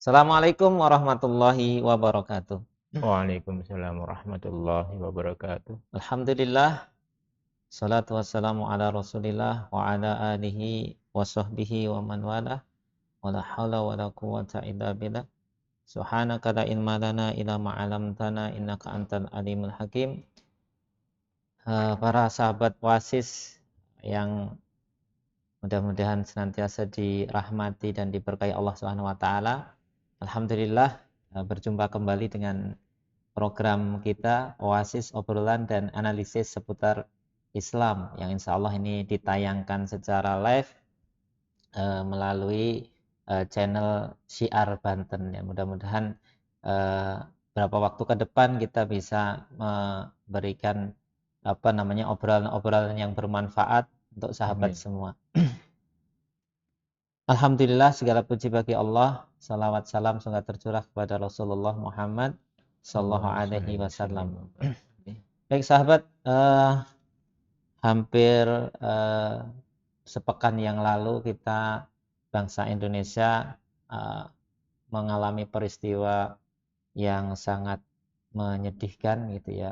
Assalamualaikum warahmatullahi wabarakatuh. Waalaikumsalam warahmatullahi wabarakatuh. Alhamdulillah, salatu wassalamu ala Rasulillah wa ala alihi wa sahbihi wa man walah. Wa la haula wa la quwwata illa billah. Subhanaka la ilma lana illa ma 'allamtana innaka antal alimul hakim. Para sahabat Wasis yang mudah-mudahan senantiasa dirahmati dan diberkahi Allah Subhanahu wa taala. Alhamdulillah, berjumpa kembali dengan program kita Oasis obrolan dan analisis seputar Islam yang insya Allah ini ditayangkan secara live melalui channel Syiar Banten ya. Mudah-mudahan eh, beberapa waktu ke depan kita bisa memberikan obrolan-obrolan yang bermanfaat untuk sahabat Amin. semua. Alhamdulillah, segala puji bagi Allah. Salawat salam semoga tercurah kepada Rasulullah Muhammad Sallallahu Allahumma Alaihi shalli wa sallim Wasallam. wa barik alaih. Baik sahabat, hampir sepekan yang lalu kita bangsa Indonesia eh, mengalami peristiwa yang sangat menyedihkan gitu ya,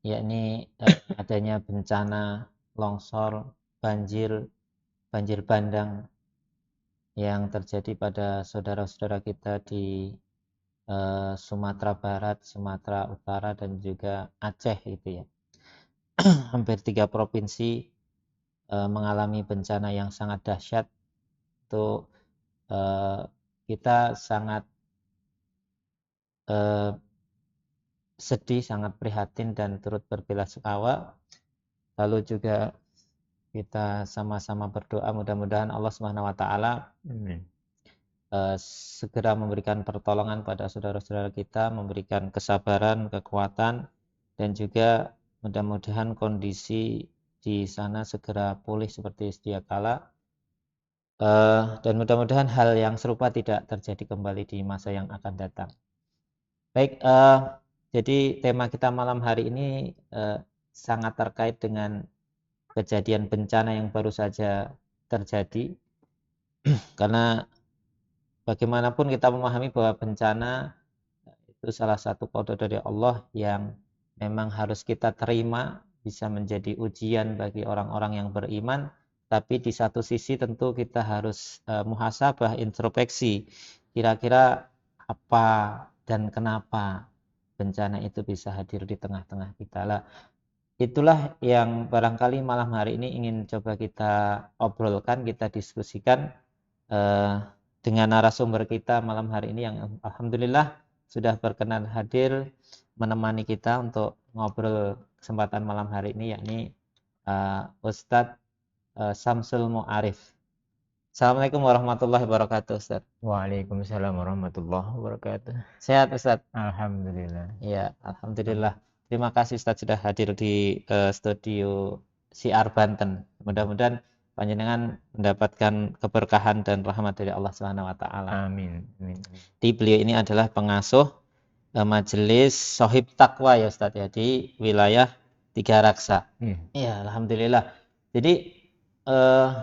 yakni adanya bencana longsor, banjir bandang yang terjadi pada saudara-saudara kita di Sumatera Barat, Sumatera Utara dan juga Aceh gitu ya. Hampir 3 provinsi mengalami bencana yang sangat dahsyat. Itu kita sangat eh, sedih, sangat prihatin dan turut berbelasungkawa. Lalu juga kita sama-sama berdoa mudah-mudahan Allah Subhanahu wa taala Amin. segera memberikan pertolongan pada saudara-saudara kita, memberikan kesabaran, kekuatan dan juga mudah-mudahan kondisi di sana segera pulih seperti sedia kala. Dan mudah-mudahan hal yang serupa tidak terjadi kembali di masa yang akan datang. Baik, jadi tema kita malam hari ini sangat terkait dengan kejadian bencana yang baru saja terjadi. Karena bagaimanapun kita memahami bahwa bencana itu salah satu kode dari Allah yang memang harus kita terima, bisa menjadi ujian bagi orang-orang yang beriman. Tapi di satu sisi tentu kita harus muhasabah, introspeksi. Kira-kira apa dan kenapa bencana itu bisa hadir di tengah-tengah kita lah. Itulah yang barangkali malam hari ini ingin coba kita obrolkan, kita diskusikan eh, dengan narasumber kita malam hari ini yang alhamdulillah sudah berkenan hadir menemani kita untuk ngobrol kesempatan malam hari ini, yakni Ustadz Samsul Mu'arif. Assalamualaikum warahmatullahi wabarakatuh, Ustadz. Waalaikumsalam warahmatullahi wabarakatuh. Sehat, Ustadz? Alhamdulillah. Ya, alhamdulillah. Terima kasih Ustadz sudah hadir di studio Siar Banten. Mudah-mudahan panjenengan mendapatkan keberkahan dan rahmat dari Allah Subhanahu wa taala. Amin. Amin. Di beliau ini adalah pengasuh majelis Sohib Takwa ya Ustadz ya di wilayah Tiga Raksa. Iya. Ya, alhamdulillah. Jadi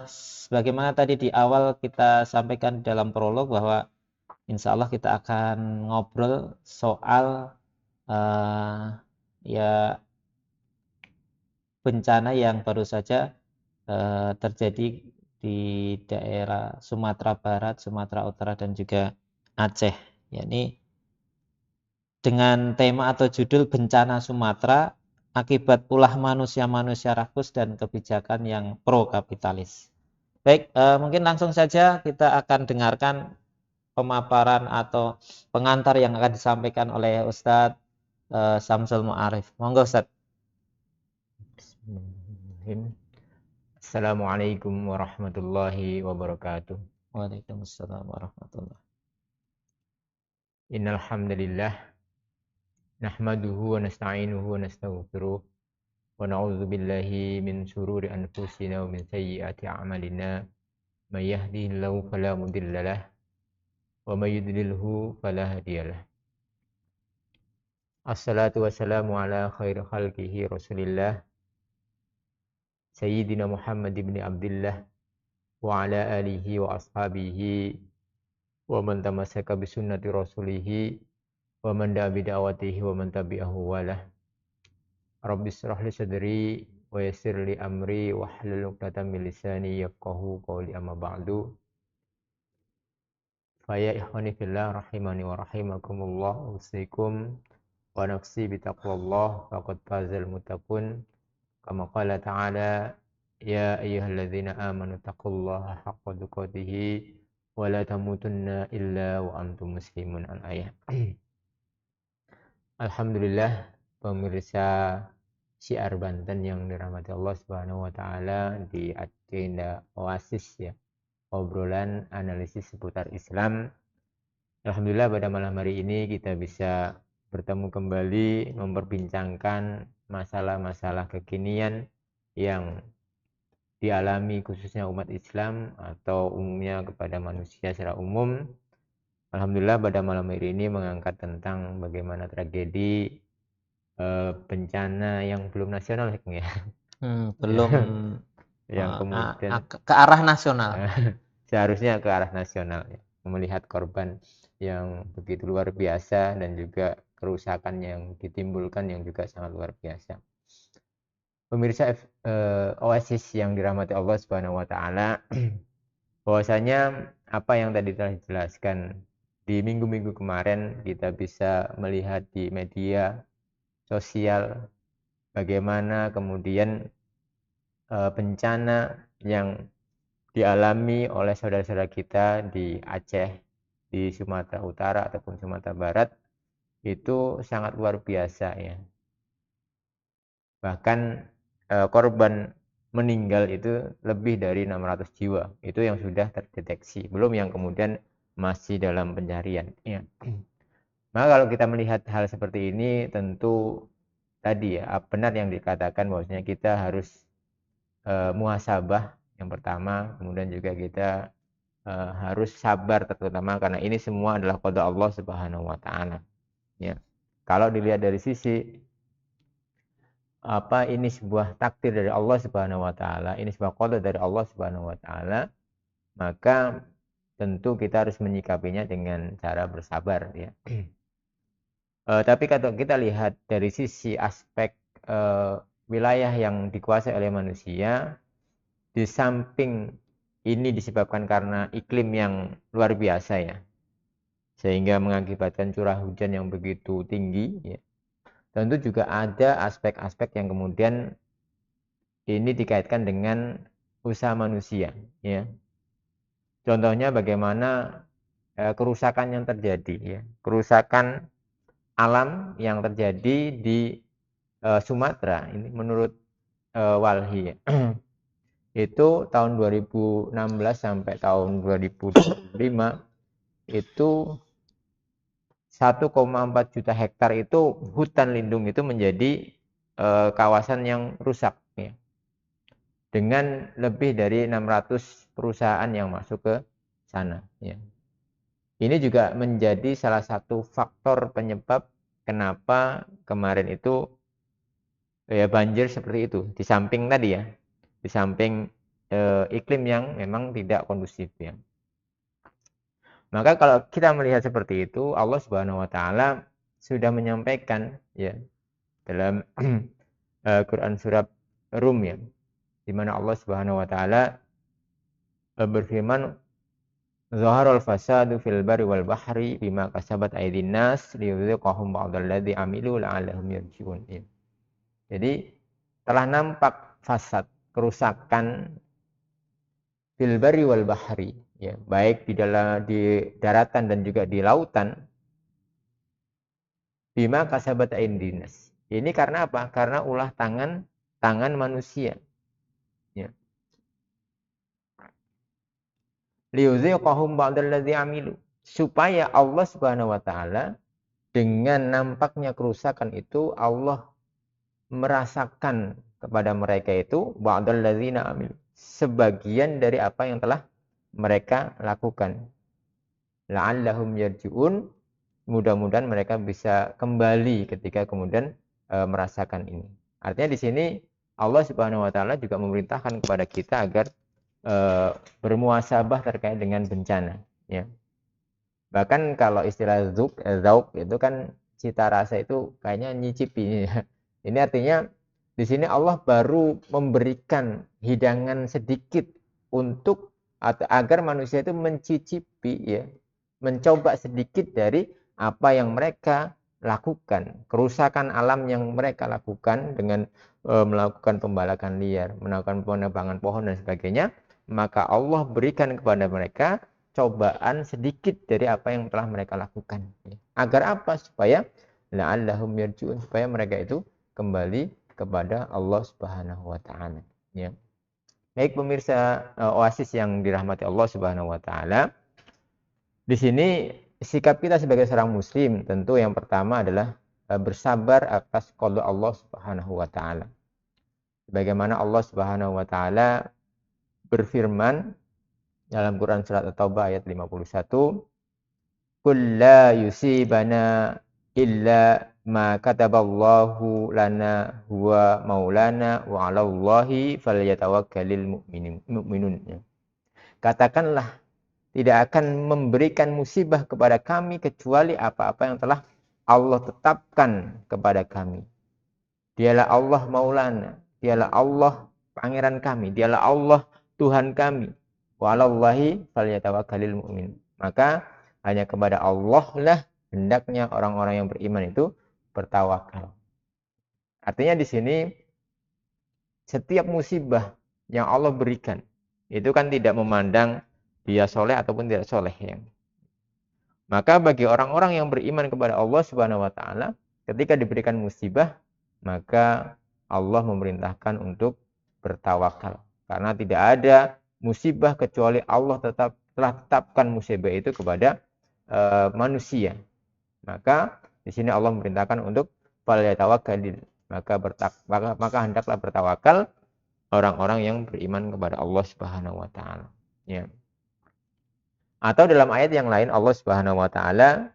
sebagaimana tadi di awal kita sampaikan dalam prolog bahwa insya Allah kita akan ngobrol soal eh, ya bencana yang baru saja terjadi di daerah Sumatera Barat, Sumatera Utara dan juga Aceh. Yakni dengan tema atau judul Bencana Sumatera akibat ulah manusia-manusia rakus dan kebijakan yang pro kapitalis. Baik, mungkin langsung saja kita akan dengarkan pemaparan atau pengantar yang akan disampaikan oleh Ustadz Samsul Mu'arif. Monggo Ustadz. Bismillahirrahmanirrahim. Assalamualaikum warahmatullahi wabarakatuh. Waalaikumsalam warahmatullahi. Innal hamdalillah nahmaduhu wa nasta'inuhu wa nastaghfiruh wa na'udzu billahi min shururi anfusina wa min sayyiati a'malina. May yahdihillahu fala mudhillalah wa may yudlilhu fala hadiyalah. Assalatu wassalamu ala khairi khalqihi Rasulillah Sayyidina Muhammad ibn Abdullah wa ala alihi wa ashabihi wa man tamassaka bi sunnati rasulih wa man da'a bi da'watihi wa man tabi'ahu walah. Rabbi israh li sadri wa yassir li amri wahlul 'uqdatam min lisani yafqahu qawli, amma ba'du. Fa ya ikhwani fillah rahimani wa rahimakumullah, usikum wa nafsi bi taqwallah faqad fazal muttaqun. Kama qala ta'ala, ya ayyuhalladzina amanu taqullaha haqqa tuqatih wa la tamutunna illa wa antum muslimun. Al-ayah. Alhamdulillah, pemirsa Syiar Banten yang dirahmati Allah Subhanahu wa taala, di agenda Oasis ya, obrolan analisis seputar Islam. Alhamdulillah pada malam hari ini kita bisa bertemu kembali memperbincangkan masalah-masalah kekinian yang dialami khususnya umat Islam atau umumnya kepada manusia secara umum. Alhamdulillah pada malam hari ini mengangkat tentang bagaimana tragedi bencana yang belum nasional ya. Belum Yang kemudian ke arah nasional. Seharusnya ke arah nasional ya. Melihat korban yang begitu luar biasa dan juga kerusakan yang ditimbulkan yang juga sangat luar biasa. Pemirsa Oasis yang dirahmati Allah Subhanahu wa taala, bahwasanya apa yang tadi telah dijelaskan di minggu-minggu kemarin, kita bisa melihat di media sosial bagaimana kemudian bencana yang dialami oleh saudara-saudara kita di Aceh, di Sumatera Utara ataupun Sumatera Barat itu sangat luar biasa ya. Bahkan korban meninggal itu lebih dari 600 jiwa. Itu yang sudah terdeteksi, belum yang kemudian masih dalam pencarian ya. Maka kalau kita melihat hal seperti ini, tentu tadi ya benar yang dikatakan bahwasanya kita harus muhasabah yang pertama, kemudian juga kita harus sabar terutama karena ini semua adalah qada Allah Subhanahu wa taala. Ya. Kalau dilihat dari sisi ini sebuah takdir dari Allah Subhanahu wa taala, ini sebuah qada dari Allah Subhanahu wa taala, maka tentu kita harus menyikapinya dengan cara bersabar ya. Tapi kalau kita lihat dari sisi aspek wilayah yang dikuasai oleh manusia, di samping ini disebabkan karena iklim yang luar biasa ya, sehingga mengakibatkan curah hujan yang begitu tinggi ya. Tentu juga ada aspek-aspek yang kemudian ini dikaitkan dengan usaha manusia ya. Contohnya bagaimana kerusakan yang terjadi ya, kerusakan alam yang terjadi di Sumatera ini menurut Walhi ya. Itu tahun 2016 sampai tahun 2025 itu 1,4 juta hektar itu hutan lindung itu menjadi kawasan yang rusak ya. Dengan lebih dari 600 perusahaan yang masuk ke sana ya. Ini juga menjadi salah satu faktor penyebab kenapa kemarin itu ya banjir seperti itu. Di samping tadi ya, di samping iklim yang memang tidak kondusif ya. Maka kalau kita melihat seperti itu, Allah Subhanahu wa taala sudah menyampaikan ya dalam Quran surat Rum ya, di mana Allah Subhanahu wa taala berfirman, "Zaharal fasadu fil barri wal bahri bima kasabat aydin nas liyudhiqahum ba'dalladzi amilu la'allahum yarji'un." Ya. Jadi telah nampak fasad, kerusakan fil barri wal bahri ya, baik di daratan dan juga di lautan, bima kasabat aydin nas. Ini karena apa? Karena ulah tangan manusia. Ya. Liyudhiqahum ba'dalladzi amilu, supaya Allah Subhanahu wa taala dengan nampaknya kerusakan itu Allah merasakan kepada mereka itu ba'dalladzina amilu, sebagian dari apa yang telah mereka lakukan. La'allahum yarji'un, mudah-mudahan mereka bisa kembali ketika kemudian merasakan ini. Artinya di sini Allah Subhanahu wa taala juga memerintahkan kepada kita agar bermuhasabah terkait dengan bencana ya. Bahkan kalau istilah zauk itu kan cita rasa itu kayaknya nyicipi. Ini artinya di sini Allah baru memberikan hidangan sedikit untuk atau agar manusia itu mencicipi ya, mencoba sedikit dari apa yang mereka lakukan, kerusakan alam yang mereka lakukan dengan melakukan pembalakan liar, melakukan penebangan pohon dan sebagainya, maka Allah berikan kepada mereka cobaan sedikit dari apa yang telah mereka lakukan. Agar apa? Supaya la'allahum yarji'un, supaya mereka itu kembali kepada Allah Subhanahu wa taala. Ya. Baik pemirsa Oasis yang dirahmati Allah Subhanahu wa taala. Di sini sikap kita sebagai seorang muslim tentu yang pertama adalah bersabar atas qada Allah Subhanahu wa taala. Sebagaimana Allah Subhanahu wa taala berfirman dalam Quran surat At-Taubah ayat 51, "Qul la yusibana illa ma kataballahu lana huwa maulana wa 'alallahi falyatawakkalul mu'minun." Katakanlah, tidak akan memberikan musibah kepada kami kecuali apa-apa yang telah Allah tetapkan kepada kami. Dialah Allah maulana, dialah Allah pangeran kami, dialah Allah Tuhan kami. Wa 'alallahi falyatawakkalul mu'min. Maka hanya kepada Allah lah hendaknya orang-orang yang beriman itu bertawakal. Artinya di sini setiap musibah yang Allah berikan itu kan tidak memandang dia soleh ataupun tidak soleh ya. Maka bagi orang-orang yang beriman kepada Allah Subhanahu wa taala, ketika diberikan musibah, maka Allah memerintahkan untuk bertawakal. Karena tidak ada musibah kecuali Allah telah tetapkan musibah itu kepada manusia. Maka di sini Allah memerintahkan untuk falyatawakkalil. Maka hendaklah bertawakal orang-orang yang beriman kepada Allah Subhanahu wa taala. Ya. Atau dalam ayat yang lain Allah Subhanahu wa taala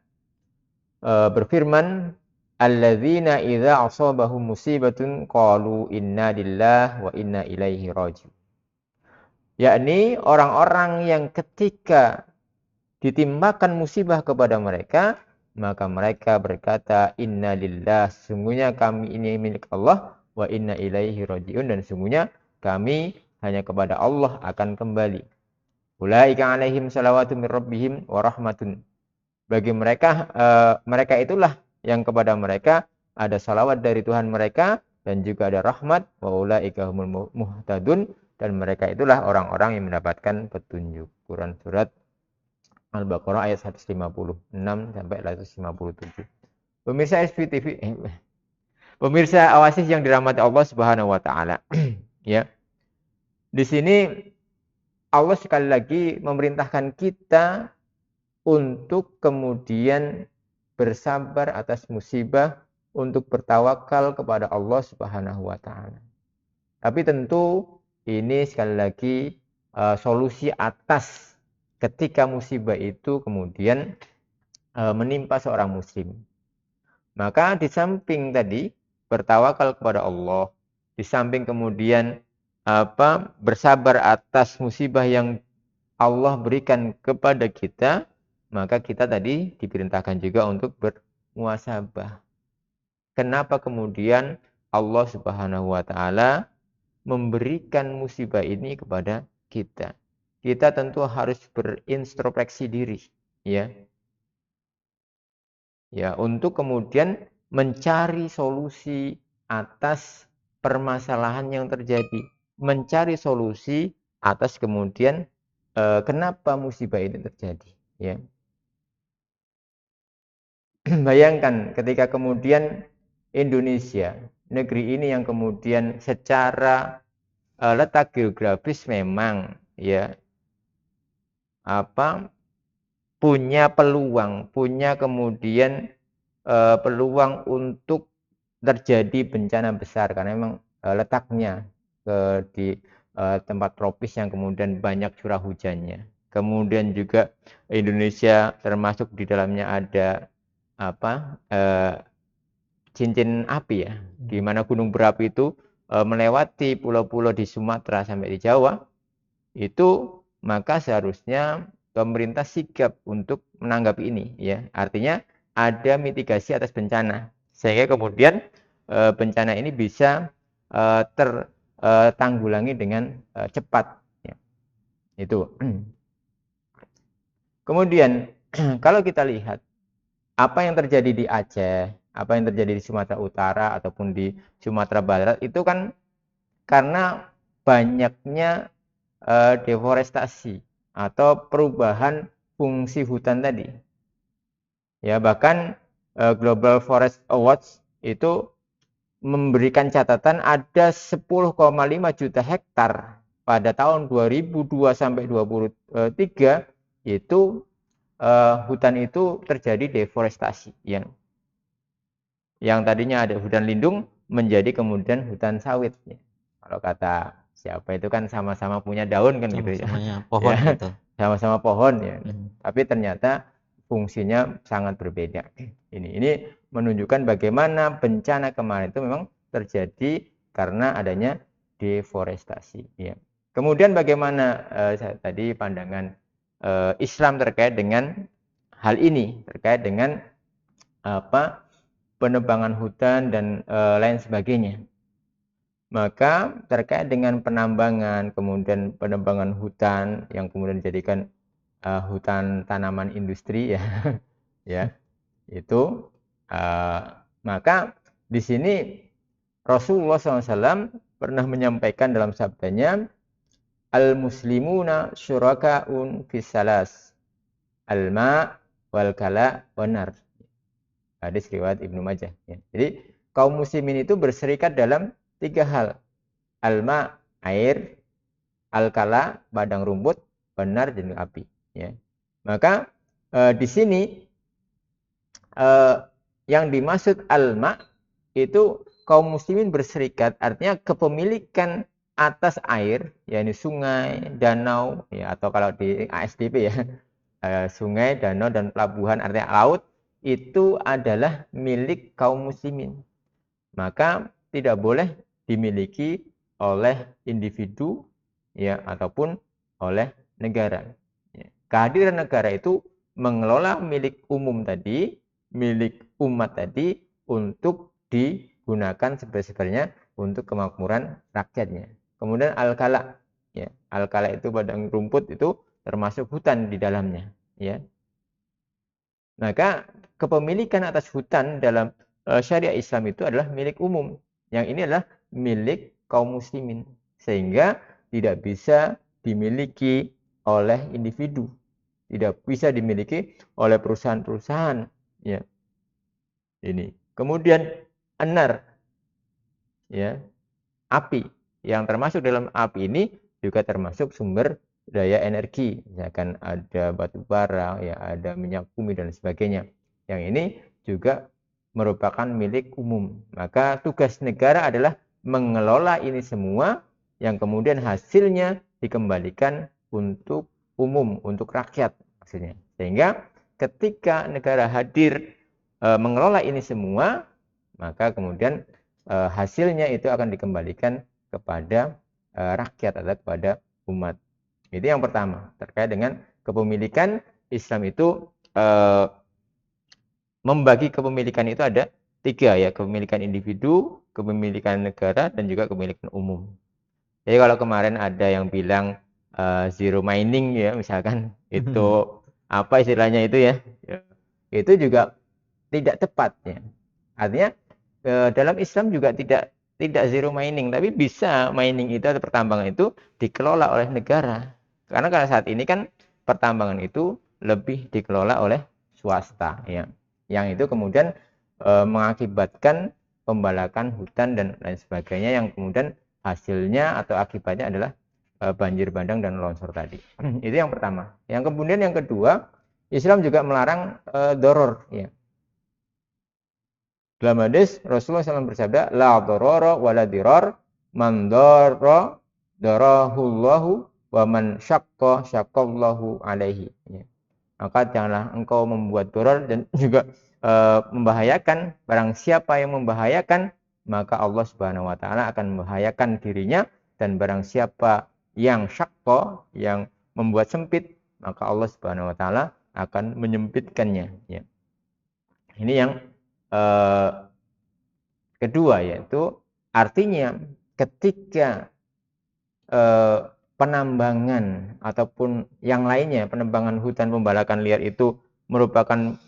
berfirman, "Alladzina idza asabahum musibatun qalu inna lillahi wa inna ilaihi raji'un." Yakni orang-orang yang ketika ditimpakan musibah kepada mereka, maka mereka berkata, "Inna lillahi, sungguhnya kami ini milik Allah, wa inna ilaihi raji'un, dan sungguhnya kami hanya kepada Allah akan kembali." Ulaika alaihim salawatu min rabbihim wa rahmatun. Bagi mereka, mereka itulah yang kepada mereka ada salawat dari Tuhan mereka dan juga ada rahmat. Wa ulaika humul muhtadun, dan mereka itulah orang-orang yang mendapatkan petunjuk. Quran surat Al-Baqarah ayat 156 sampai 157. Pemirsa SPTV, pemirsa Oasis yang dirahmati Allah Subhanahu wa taala. Ya. Di sini Allah sekali lagi memerintahkan kita untuk kemudian bersabar atas musibah, untuk bertawakal kepada Allah Subhanahu wa taala. Tapi tentu ini sekali lagi solusi atas ketika musibah itu kemudian menimpa seorang muslim. Maka di samping tadi bertawakal kepada Allah, di samping kemudian bersabar atas musibah yang Allah berikan kepada kita, maka kita tadi diperintahkan juga untuk bermuasabah. Kenapa kemudian Allah Subhanahu wa taala memberikan musibah ini kepada kita? Kita tentu harus berintrospeksi diri, ya. Ya, untuk kemudian mencari solusi atas permasalahan yang terjadi, mencari solusi atas kemudian kenapa musibah ini terjadi, ya. Bayangkan ketika kemudian Indonesia, negeri ini yang kemudian secara letak geografis memang ya punya peluang, punya kemudian peluang untuk terjadi bencana besar karena memang letaknya di tempat tropis yang kemudian banyak curah hujannya. Kemudian juga Indonesia termasuk di dalamnya ada cincin api ya, di mana gunung berapi itu melewati pulau-pulau di Sumatera sampai di Jawa. Itu maka seharusnya pemerintah sigap untuk menanggapi ini, ya. Artinya ada mitigasi atas bencana, sehingga kemudian bencana ini bisa tertanggulangi dengan cepat. Ya. Itu. Kemudian kalau kita lihat apa yang terjadi di Aceh, apa yang terjadi di Sumatera Utara ataupun di Sumatera Barat itu kan karena banyaknya deforestasi atau perubahan fungsi hutan tadi. Ya, bahkan Global Forest Awards itu memberikan catatan ada 10,5 juta hektar pada tahun 2002 sampai 2023 itu hutan itu terjadi deforestasi, yang tadinya ada hutan lindung menjadi kemudian hutan sawit. Ya. Kalau kata siapa itu kan sama-sama punya daun kan gitu ya. Sama-samanya pohon Ya, gitu. sama-sama pohon ya. Tapi ternyata fungsinya sangat berbeda. Ini menunjukkan bagaimana bencana kemarin itu memang terjadi karena adanya deforestasi. Ya. Kemudian bagaimana tadi pandangan Islam terkait dengan hal ini, terkait dengan apa penebangan hutan dan lain sebagainya. Maka terkait dengan penambangan, kemudian penebangan hutan yang kemudian dijadikan hutan tanaman industri ya, ya itu maka di sini Rasulullah SAW pernah menyampaikan dalam sabdanya, al-muslimuna syuraka'un fisalas, al-ma' wal kala wanar. Hadis riwayat Ibnu Majah. Ya. Jadi kaum muslimin itu berserikat dalam 3 hal. Alma, air, alkala, padang rumput, benar dan api. Ya. Maka di sini yang dimaksud alma itu kaum muslimin berserikat, artinya kepemilikan atas air, yakni sungai, danau, ya, atau kalau di ASDP ya, sungai, danau, dan pelabuhan artinya laut, itu adalah milik kaum muslimin. Maka tidak boleh dimiliki oleh individu ya ataupun oleh negara. Ya. Kehadiran negara itu mengelola milik umum tadi, milik umat tadi untuk digunakan sebenarnya untuk kemakmuran rakyatnya. Kemudian al-kala, ya, al-kala itu padang rumput itu termasuk hutan di dalamnya, ya. Maka kepemilikan atas hutan dalam syariat Islam itu adalah milik umum. Yang ini adalah milik kaum muslimin. Sehingga tidak bisa dimiliki oleh individu. Tidak bisa dimiliki oleh perusahaan-perusahaan. Ya. Ini. Kemudian anar, ya, api. Yang termasuk dalam api ini juga termasuk sumber daya energi, misalkan ada batu bara, ya ada minyak bumi dan sebagainya. Yang ini juga merupakan milik umum. Maka tugas negara adalah mengelola ini semua yang kemudian hasilnya dikembalikan untuk umum, untuk rakyat maksudnya. Sehingga ketika negara hadir mengelola ini semua, maka kemudian hasilnya itu akan dikembalikan kepada rakyat atau kepada umat. Itu yang pertama, terkait dengan kepemilikan. Islam itu membagi kepemilikan itu ada 3 ya, kepemilikan individu, kepemilikan negara, dan juga kepemilikan umum. Jadi kalau kemarin ada yang bilang zero mining ya misalkan, itu apa istilahnya itu ya, itu juga tidak tepat ya. Artinya dalam Islam juga tidak zero mining, tapi bisa mining itu atau pertambangan itu dikelola oleh negara. Karena saat ini kan pertambangan itu lebih dikelola oleh swasta ya. Yang itu kemudian mengakibatkan pembalakan hutan dan lain sebagainya, yang kemudian hasilnya atau akibatnya adalah banjir bandang dan longsor tadi. Itu yang pertama. Yang kemudian yang kedua, Islam juga melarang doror ya. Dalam hadis Rasulullah SAW bersabda, la dororo wala dirar, man dorro dorahullahu wa man syakko syakkallahu alaihi. Ya. Maka janganlah engkau membuat doror dan juga membahayakan. Barang siapa yang membahayakan, maka Allah Subhanahu wa taala akan membahayakan dirinya. Dan barang siapa yang syakko, yang membuat sempit, maka Allah Subhanahu wa taala akan menyempitkannya, ya. Ini yang kedua, yaitu artinya ketika eh, penambangan ataupun yang lainnya, penambangan hutan, pembalakan liar itu merupakan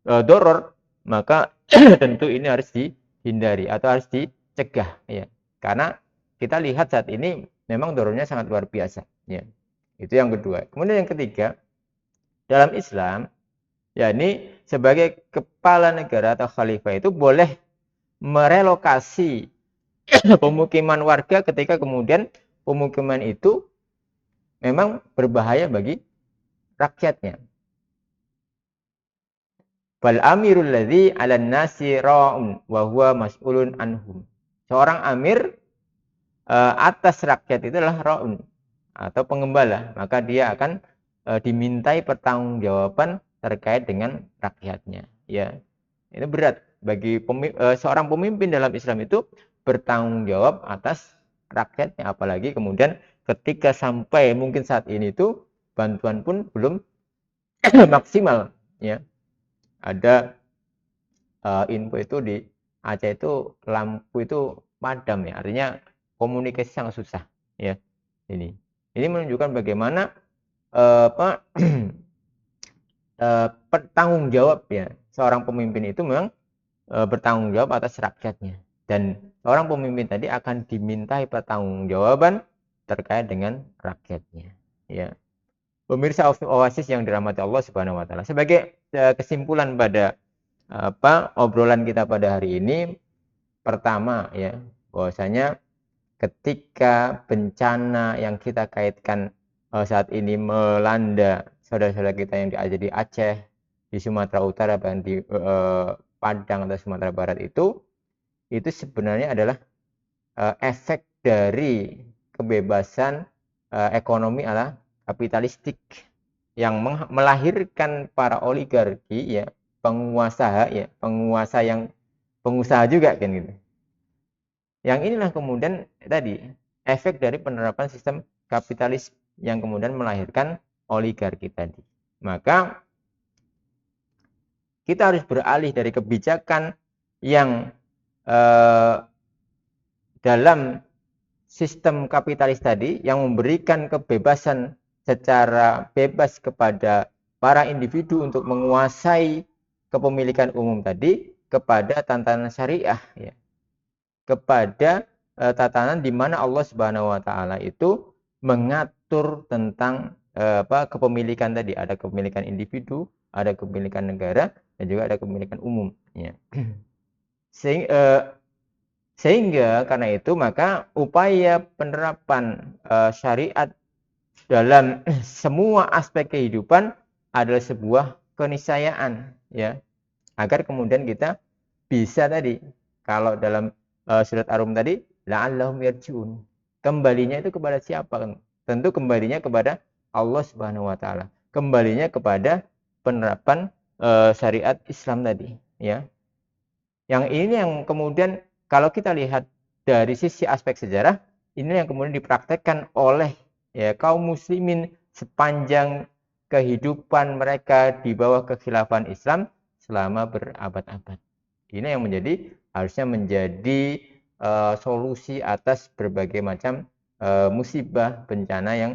doror, maka tentu ini harus dihindari atau harus dicegah, ya. Karena kita lihat saat ini memang dorornya sangat luar biasa, ya. Itu yang kedua. Kemudian yang ketiga, dalam Islam, ya, ini sebagai kepala negara atau khalifah itu boleh merelokasi pemukiman warga ketika kemudian pemukiman itu memang berbahaya bagi rakyatnya. Bal amirul ladzi 'alan nasi ra'un wa huwa mas'ulun anhum. Seorang amir atas rakyat itu adalah ra'un atau pengembala, maka dia akan dimintai pertanggungjawaban terkait dengan rakyatnya, ya. Ini berat bagi seorang pemimpin dalam Islam itu bertanggung jawab atas rakyatnya, apalagi kemudian ketika sampai mungkin saat ini itu bantuan pun belum maksimal, ya. Ada info itu di Aceh itu lampu itu padam, ya, artinya komunikasi sangat susah, ya. Ini menunjukkan bagaimana apa bertanggung jawab, ya, seorang pemimpin itu memang bertanggung jawab atas rakyatnya, dan seorang pemimpin tadi akan dimintai pertanggungjawaban terkait dengan rakyatnya, ya. Pemirsa Oasis yang dirahmati Allah Subhanahu wa taala, sebagai kesimpulan pada obrolan kita pada hari ini, pertama, ya, bahwasanya ketika bencana yang kita kaitkan saat ini melanda saudara-saudara kita yang ada di Aceh, di Sumatera Utara, bahkan di Padang atau Sumatera Barat itu sebenarnya adalah efek dari kebebasan ekonomi ala kapitalistik yang melahirkan para oligarki, ya, penguasa, ya, pengusaha juga kan gitu. Yang inilah kemudian tadi efek dari penerapan sistem kapitalis yang kemudian melahirkan oligarki tadi. Maka kita harus beralih dari kebijakan yang dalam sistem kapitalis tadi yang memberikan kebebasan secara bebas kepada para individu untuk menguasai kepemilikan umum tadi, kepada tatanan syariah, ya, kepada tatanan di mana Allah Subhanahu wa taala itu mengatur tentang kepemilikan tadi, ada kepemilikan individu, ada kepemilikan negara, dan juga ada kepemilikan umum, ya. Sehingga karena itu maka upaya penerapan syariat dalam semua aspek kehidupan adalah sebuah keniscayaan, ya, agar kemudian kita bisa tadi, kalau dalam surat Ar-Rum tadi, la'allahum yarji'un, kembalinya itu kepada siapa? Tentu kembalinya kepada Allah Subhanahu wa taala, kembalinya kepada penerapan syariat Islam tadi, ya. Yang ini yang kemudian kalau kita lihat dari sisi aspek sejarah, ini yang kemudian dipraktekkan oleh, ya, kaum muslimin sepanjang kehidupan mereka di bawah kekhilafan Islam selama berabad-abad. Ini yang harusnya menjadi solusi atas berbagai macam musibah bencana yang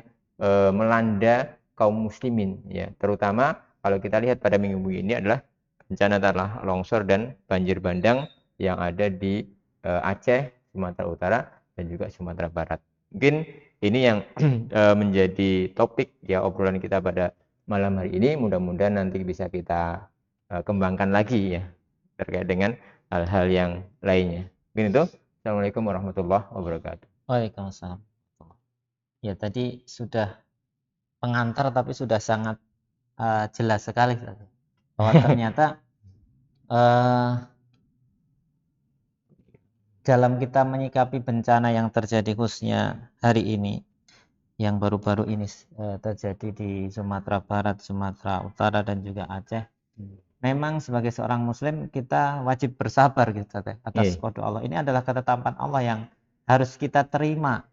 melanda kaum muslimin, ya. Terutama kalau kita lihat pada minggu ini adalah bencana tanah longsor dan banjir bandang yang ada di Aceh, Sumatera Utara, dan juga Sumatera Barat. Mungkin ini yang menjadi topik, ya, obrolan kita pada malam hari ini. Mudah-mudahan nanti bisa kita kembangkan lagi, ya, terkait dengan hal-hal yang lainnya. Mungkin itu. Assalamualaikum warahmatullahi wabarakatuh. Waalaikumsalam. Ya, tadi sudah pengantar tapi sudah sangat jelas sekali bahwa ternyata dalam kita menyikapi bencana yang terjadi khususnya hari ini, yang baru-baru ini terjadi di Sumatera Barat, Sumatera Utara, dan juga Aceh, memang sebagai seorang muslim kita wajib bersabar gitu atas qada Allah. Ini adalah ketetapan Allah yang harus kita terima,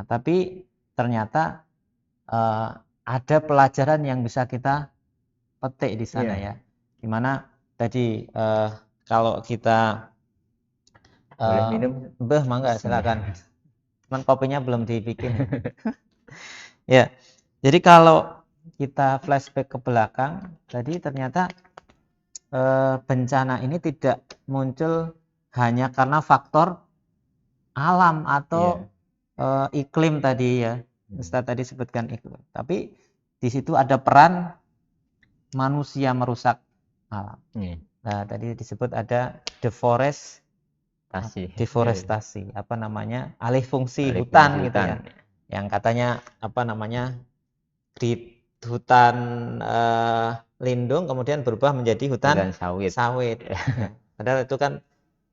Tapi ternyata ada pelajaran yang bisa kita petik di sana ya. Gimana tadi kalau kita Boleh minum? mangga silakan. Cuman kopinya belum dibikin. Ya. Jadi kalau kita flashback ke belakang, tadi ternyata bencana ini tidak muncul hanya karena faktor alam atau iklim tadi ya. Ustaz tadi sebutkan iklim. Tapi di situ ada peran manusia merusak alam. Nah, tadi disebut ada deforestasi, apa namanya? Alih fungsi hutan gitu ya. Yang katanya apa namanya? Di hutan lindung kemudian berubah menjadi hutan sawit. Ya. Padahal itu kan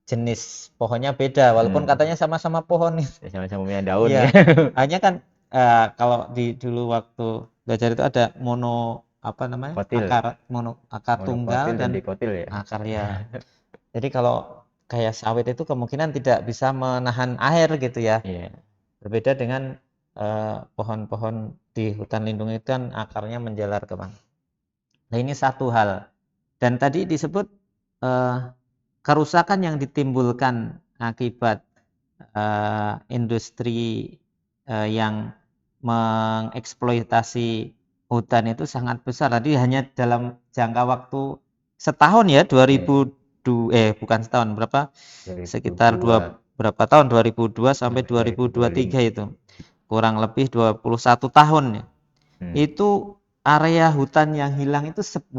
jenis pohonnya beda walaupun katanya sama-sama pohon sama-sama punya daun ya. Hanya kan kalau dulu waktu belajar itu ada akar tunggal dan dikotil ya. akar ya. Jadi kalau kayak sawit itu kemungkinan tidak bisa menahan air gitu ya. Berbeda dengan pohon-pohon di hutan lindung itu kan akarnya menjalar ke mana. Nah, ini satu hal. Dan tadi disebut kerusakan yang ditimbulkan akibat industri yang mengeksploitasi hutan itu sangat besar. Tadi hanya dalam jangka waktu setahun ya, bukan setahun, berapa? Sekitar berapa tahun? 2002 sampai 2023 itu. Kurang lebih 21 tahun ya. Itu area hutan yang hilang itu 10,5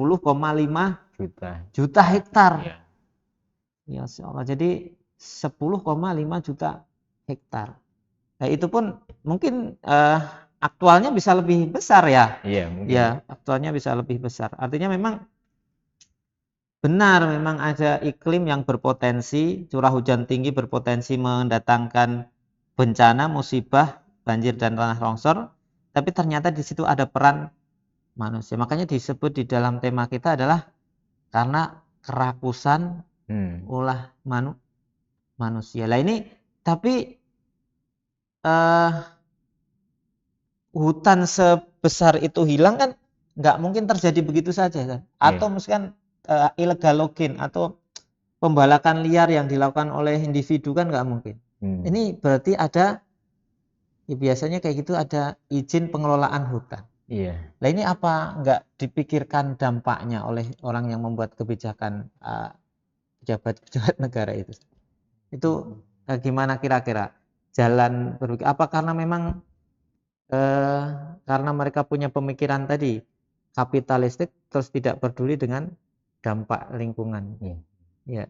juta hektar. Ya Allah. Jadi 10,5 juta hektar. Nah, itu pun mungkin aktualnya bisa lebih besar ya. Mungkin. Ya, aktualnya bisa lebih besar. Artinya memang benar memang ada iklim yang berpotensi, curah hujan tinggi berpotensi mendatangkan bencana, musibah, banjir dan tanah longsor, tapi ternyata di situ ada peran manusia. Makanya disebut di dalam tema kita adalah karena kerakusan ulah manusia. Lah ini tapi hutan sebesar itu hilang kan nggak mungkin terjadi begitu saja kan? Atau misalkan illegal logging atau pembalakan liar yang dilakukan oleh individu kan nggak mungkin. Ini berarti ada biasanya kayak gitu ada izin pengelolaan hutan. Nah ini apa nggak dipikirkan dampaknya oleh orang yang membuat kebijakan pejabat-pejabat negara itu? Itu gimana kira-kira jalan berpikir? Apa karena memang karena mereka punya pemikiran tadi kapitalistik terus tidak peduli dengan dampak lingkungan. Ya.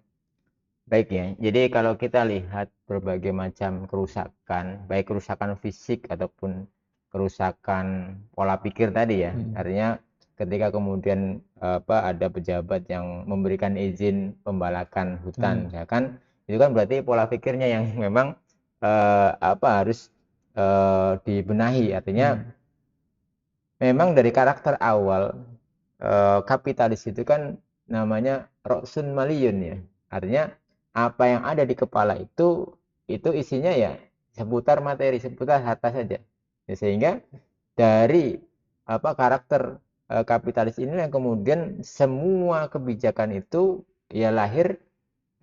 Baik ya. Jadi kalau kita lihat berbagai macam kerusakan, baik kerusakan fisik ataupun kerusakan pola pikir tadi ya. Artinya ketika kemudian ada pejabat yang memberikan izin pembalakan hutan, misalkan itu kan berarti pola pikirnya yang memang harus dibenahi. Artinya memang dari karakter awal kapitalis itu kan namanya roksun maliyun ya. Artinya apa yang ada di kepala itu isinya ya seputar materi, seputar harta saja. Ya, sehingga dari karakter kapitalis ini yang kemudian semua kebijakan itu ya lahir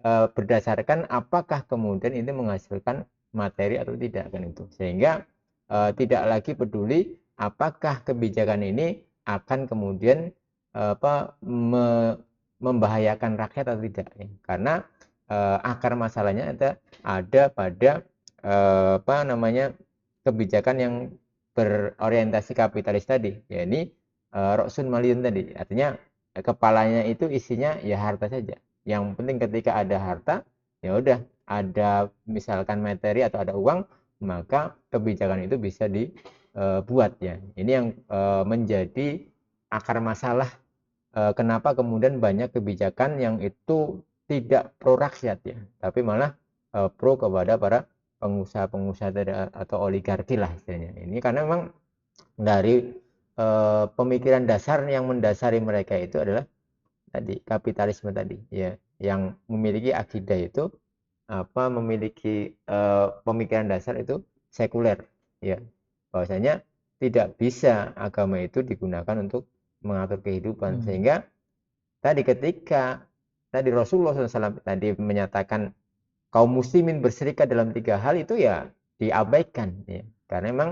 berdasarkan apakah kemudian ini menghasilkan materi atau tidak kan itu. Sehingga tidak lagi peduli apakah kebijakan ini akan kemudian membahayakan rakyat atau tidak ya. Karena akar masalahnya ada pada kebijakan yang berorientasi kapitalis tadi, yakni roksun maliyun tadi. Artinya kepalanya itu isinya ya harta saja. Yang penting ketika ada harta, ya udah ada misalkan materi atau ada uang, maka kebijakan itu bisa dibuat ya. Ini yang menjadi akar masalah kenapa kemudian banyak kebijakan yang itu tidak pro rakyat ya, tapi malah pro kepada para pengusaha-pengusaha atau oligarki lah istilahnya. Ini karena memang dari pemikiran dasar yang mendasari mereka itu adalah tadi kapitalisme tadi ya, yang memiliki akidah itu memiliki pemikiran dasar itu sekuler ya, bahwasanya tidak bisa agama itu digunakan untuk mengatur kehidupan. Sehingga ketika tadi Rasulullah SAW tadi menyatakan kaum muslimin berserikat dalam 3 hal itu ya diabaikan ya. Karena memang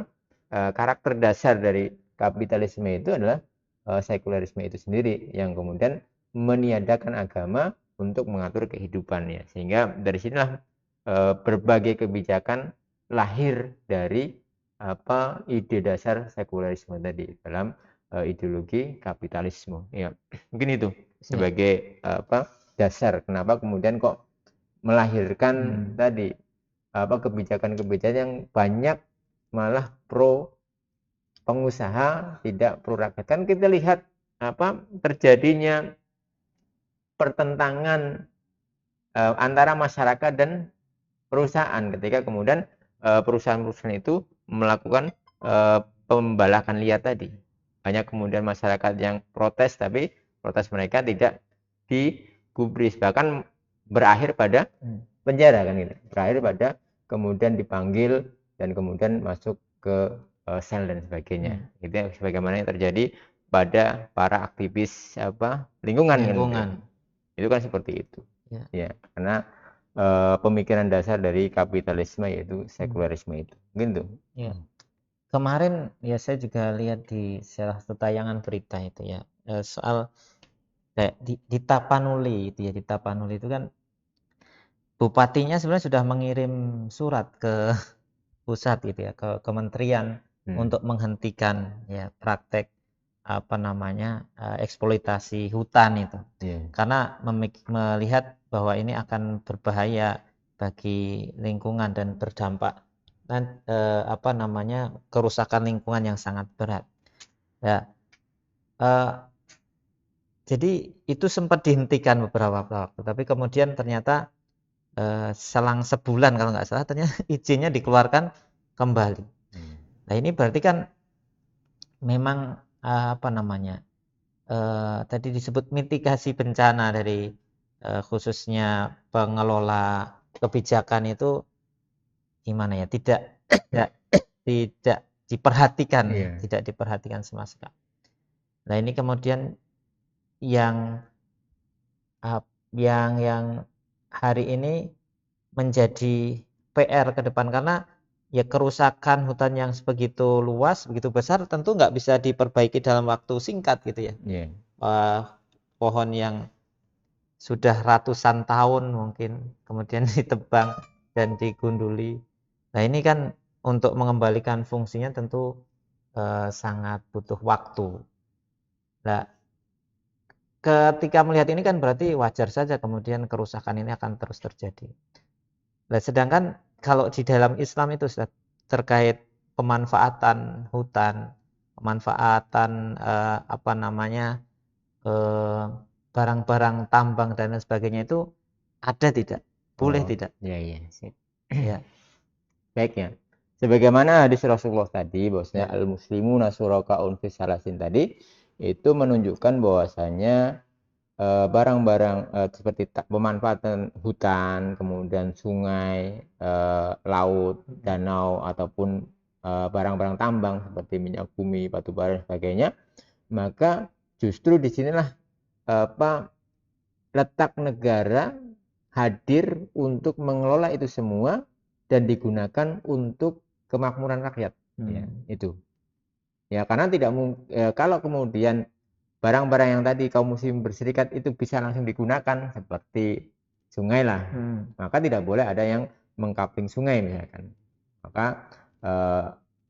karakter dasar dari kapitalisme itu adalah sekularisme itu sendiri yang kemudian meniadakan agama untuk mengatur kehidupannya. Sehingga dari sinilah berbagai kebijakan lahir dari ide dasar sekularisme tadi dalam ideologi kapitalisme. Ya, mungkin itu sebagai dasar kenapa kemudian kok melahirkan tadi kebijakan-kebijakan yang banyak malah pro pengusaha, tidak pro rakyat. Kan kita lihat terjadinya pertentangan antara masyarakat dan perusahaan ketika kemudian perusahaan-perusahaan itu melakukan pembalakan liar tadi. Banyak kemudian masyarakat yang protes, tapi protes mereka tidak digubris, bahkan berakhir pada penjara kan gitu. Berakhir pada kemudian dipanggil dan kemudian masuk ke sel dan sebagainya. Itu sebagaimana yang terjadi pada para aktivis lingkungan. Kan? Itu kan seperti itu. Ya, karena pemikiran dasar dari kapitalisme yaitu sekularisme itu. Gitu. Ya. Kemarin ya saya juga lihat di salah satu tayangan berita itu ya soal kayak di Tapanuli itu ya, di Tapanuli itu kan bupatinya sebenarnya sudah mengirim surat ke pusat gitu ya, ke kementerian untuk menghentikan ya praktek eksploitasi hutan itu. Karena melihat bahwa ini akan berbahaya bagi lingkungan dan berdampak kerusakan lingkungan yang sangat berat. Ya. Jadi itu sempat dihentikan beberapa waktu, tapi kemudian ternyata selang sebulan kalau nggak salah ternyata izinnya dikeluarkan kembali. Nah ini berarti kan memang tadi disebut mitigasi bencana dari khususnya pengelola kebijakan itu gimana ya, tidak diperhatikan, tidak diperhatikan sama sekali. Nah ini kemudian yang hari ini menjadi PR ke depan, karena ya kerusakan hutan yang begitu luas, begitu besar tentu nggak bisa diperbaiki dalam waktu singkat gitu ya. Pohon yang sudah ratusan tahun mungkin kemudian ditebang dan digunduli. Nah ini kan untuk mengembalikan fungsinya tentu sangat butuh waktu. Nah ketika melihat ini kan berarti wajar saja kemudian kerusakan ini akan terus terjadi. Nah, sedangkan kalau di dalam Islam itu terkait pemanfaatan hutan, pemanfaatan barang-barang tambang dan lain sebagainya itu ada tidak? Boleh tidak? Ya. Baiknya. Sebagaimana hadis Rasulullah tadi bahwasanya al-muslimuna syuraka'un fi salasin tadi itu menunjukkan bahwasanya barang-barang seperti pemanfaatan hutan, kemudian sungai, laut, danau ataupun barang-barang tambang seperti minyak bumi, batu bara dan sebagainya, maka justru disinilah letak negara hadir untuk mengelola itu semua dan digunakan untuk kemakmuran rakyat. Ya, itu. Ya, karena tidak kalau kemudian barang-barang yang tadi kaum muslim berserikat itu bisa langsung digunakan seperti sungai lah, maka tidak boleh ada yang mengkapling sungai misalkan. Maka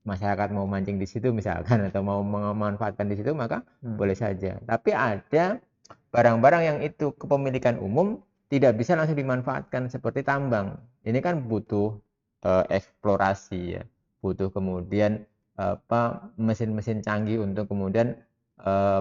masyarakat mau mancing di situ misalkan atau mau memanfaatkan di situ maka boleh saja. Tapi ada barang-barang yang itu kepemilikan umum tidak bisa langsung dimanfaatkan seperti tambang. Ini kan butuh eksplorasi ya, butuh kemudian mesin-mesin canggih untuk kemudian